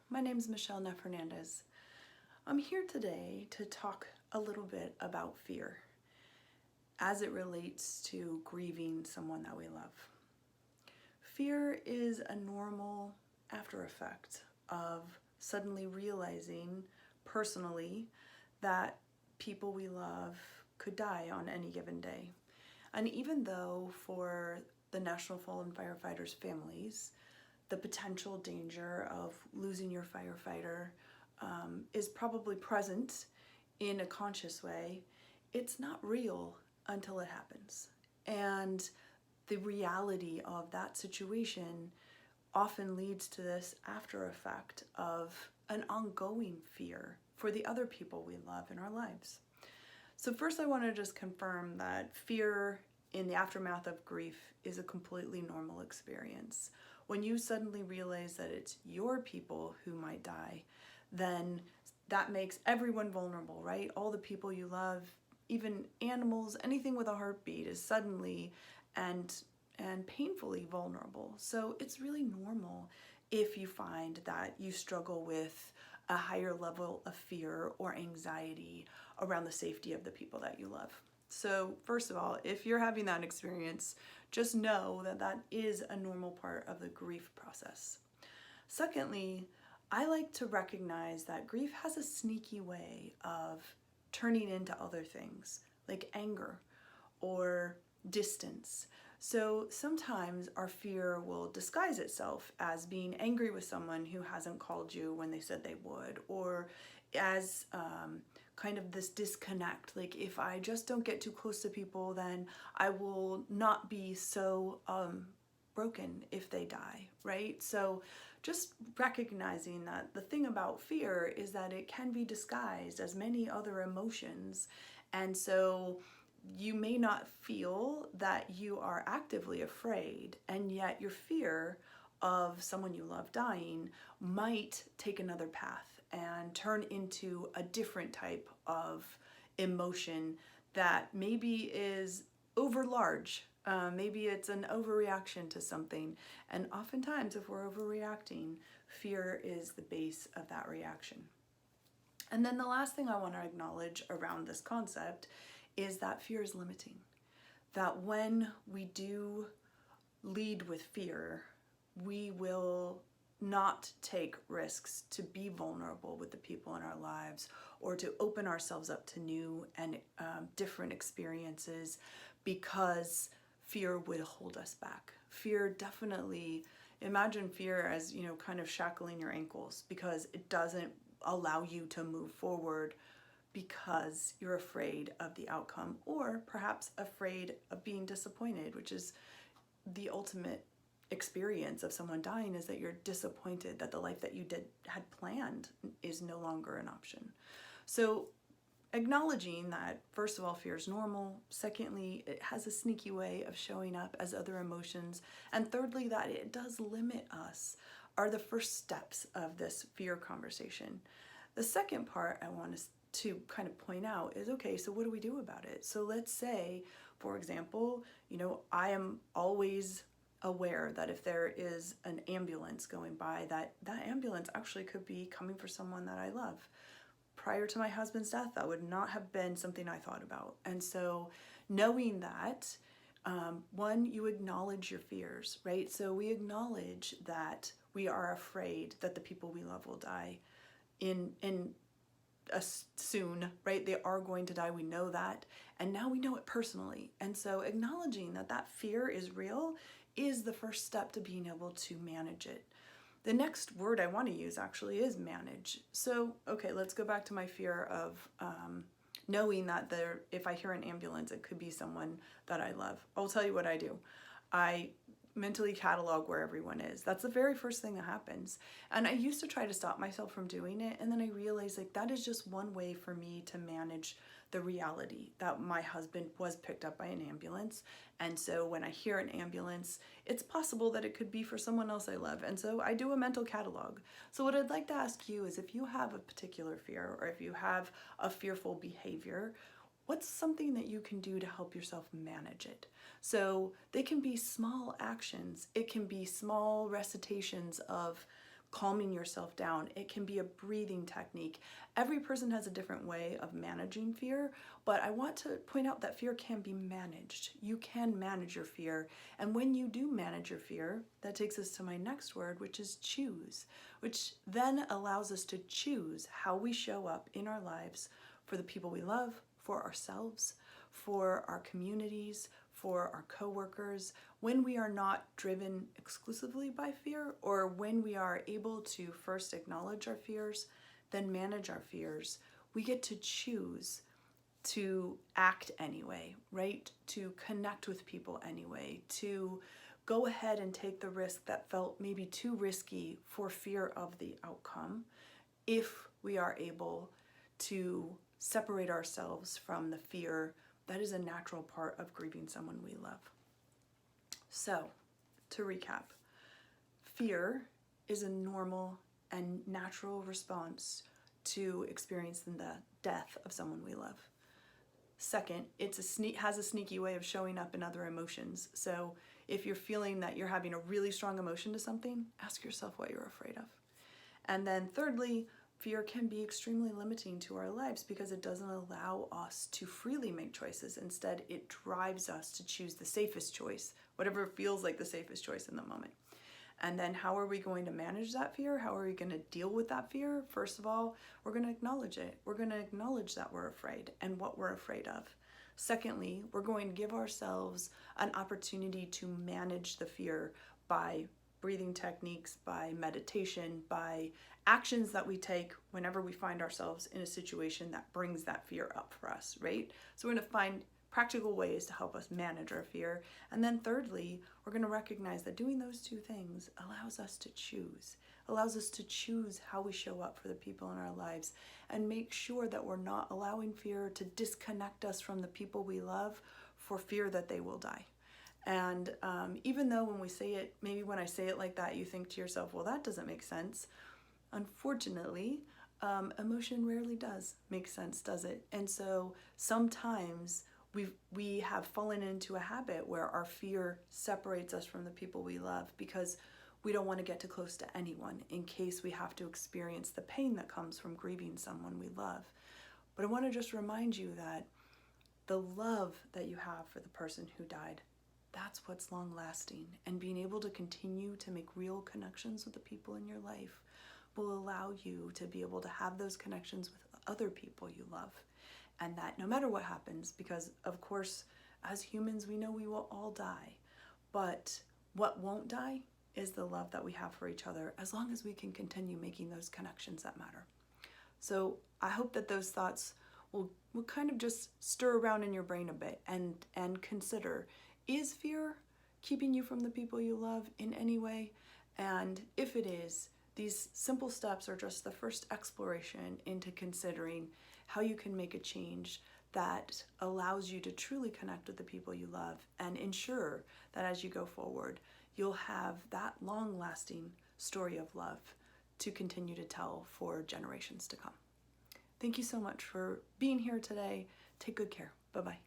my name is Michele Neff Hernandez. I'm here today to talk a little bit about fear as it relates to grieving someone that we love. Fear is a normal after effect of suddenly realizing personally that people we love could die on any given day. And even though for the National Fallen Firefighters families, the potential danger of losing your firefighter is probably present in a conscious way, it's not real until it happens. And the reality of that situation often leads to this after effect of an ongoing fear for the other people we love in our lives. So first I want to just confirm that fear in the aftermath of grief is a completely normal experience. When you suddenly realize that it's your people who might die, then that makes everyone vulnerable, right? All the people you love, even animals, anything with a heartbeat is suddenly and painfully vulnerable. So it's really normal if you find that you struggle with a higher level of fear or anxiety around the safety of the people that you love. So first of all, if you're having that experience, just know that that is a normal part of the grief process. Secondly, I like to recognize that grief has a sneaky way of turning into other things like anger or distance. So sometimes our fear will disguise itself as being angry with someone who hasn't called you when they said they would, or as kind of this disconnect, like if I just don't get too close to people, then I will not be so broken if they die, right? So just recognizing that the thing about fear is that it can be disguised as many other emotions, and so you may not feel that you are actively afraid, and yet your fear of someone you love dying might take another path and turn into a different type of emotion that maybe is over large. Maybe it's an overreaction to something. And oftentimes, if we're overreacting, fear is the base of that reaction. And then the last thing I want to acknowledge around this concept is that fear is limiting. That when we do lead with fear, we will not take risks to be vulnerable with the people in our lives or to open ourselves up to new and different experiences because fear would hold us back. Fear definitely, imagine fear as, kind of shackling your ankles because it doesn't allow you to move forward because you're afraid of the outcome, or perhaps afraid of being disappointed, which is the ultimate experience of someone dying, is that you're disappointed that the life that you had planned is no longer an option. So acknowledging that, first of all, fear is normal. Secondly, it has a sneaky way of showing up as other emotions. And thirdly, that it does limit us are the first steps of this fear conversation. The second part I want to kind of point out is, okay, so what do we do about it? So let's say, for example, I am always aware that if there is an ambulance going by, that ambulance actually could be coming for someone that I love. Prior to my husband's death, that would not have been something I thought about. And so knowing that, one, you acknowledge your fears, right? So we acknowledge that we are afraid that the people we love will die in soon, right? They are going to die. We know that. And now we know it personally. And so acknowledging that that fear is real is the first step to being able to manage it. The next word I want to use actually is manage. So, okay, let's go back to my fear of knowing that if I hear an ambulance, it could be someone that I love. I'll tell you what I do. I mentally catalog where everyone is. That's the very first thing that happens. And I used to try to stop myself from doing it, and then I realized that is just one way for me to manage the reality that my husband was picked up by an ambulance. And so when I hear an ambulance, it's possible that it could be for someone else I love. And so I do a mental catalog. So what I'd like to ask you is, if you have a particular fear or if you have a fearful behavior, what's something that you can do to help yourself manage it? So they can be small actions. It can be small recitations of calming yourself down. It can be a breathing technique. Every person has a different way of managing fear, but I want to point out that fear can be managed. You can manage your fear, and when you do manage your fear, that takes us to my next word, which is choose, which then allows us to choose how we show up in our lives for the people we love, for ourselves, for our communities, for our coworkers, when we are not driven exclusively by fear, or when we are able to first acknowledge our fears, then manage our fears, we get to choose to act anyway, right? To connect with people anyway, to go ahead and take the risk that felt maybe too risky for fear of the outcome, if we are able to separate ourselves from the fear that is a natural part of grieving someone we love. So, to recap, fear is a normal and natural response to experiencing the death of someone we love. Second, has a sneaky way of showing up in other emotions. So if you're feeling that you're having a really strong emotion to something, ask yourself what you're afraid of. And then thirdly, fear can be extremely limiting to our lives because it doesn't allow us to freely make choices. Instead, it drives us to choose the safest choice, whatever feels like the safest choice in the moment. And then how are we going to manage that fear? How are we going to deal with that fear? First of all, we're going to acknowledge it. We're going to acknowledge that we're afraid and what we're afraid of. Secondly, we're going to give ourselves an opportunity to manage the fear by breathing techniques, by meditation, by actions that we take whenever we find ourselves in a situation that brings that fear up for us, right? So we're going to find practical ways to help us manage our fear. And then thirdly, we're going to recognize that doing those two things allows us to choose how we show up for the people in our lives, and make sure that we're not allowing fear to disconnect us from the people we love for fear that they will die. And even though when we say it, maybe when I say it like that, you think to yourself, well, that doesn't make sense. Unfortunately, emotion rarely does make sense, does it? And so sometimes we have fallen into a habit where our fear separates us from the people we love because we don't want to get too close to anyone in case we have to experience the pain that comes from grieving someone we love. But I want to just remind you that the love that you have for the person who died, that's what's long lasting. And being able to continue to make real connections with the people in your life will allow you to be able to have those connections with other people you love. And that no matter what happens, because of course, as humans, we know we will all die, but what won't die is the love that we have for each other, as long as we can continue making those connections that matter. So I hope that those thoughts will kind of just stir around in your brain a bit and consider, is fear keeping you from the people you love in any way? And if it is, these simple steps are just the first exploration into considering how you can make a change that allows you to truly connect with the people you love and ensure that as you go forward, you'll have that long-lasting story of love to continue to tell for generations to come. Thank you so much for being here today. Take good care. Bye-bye.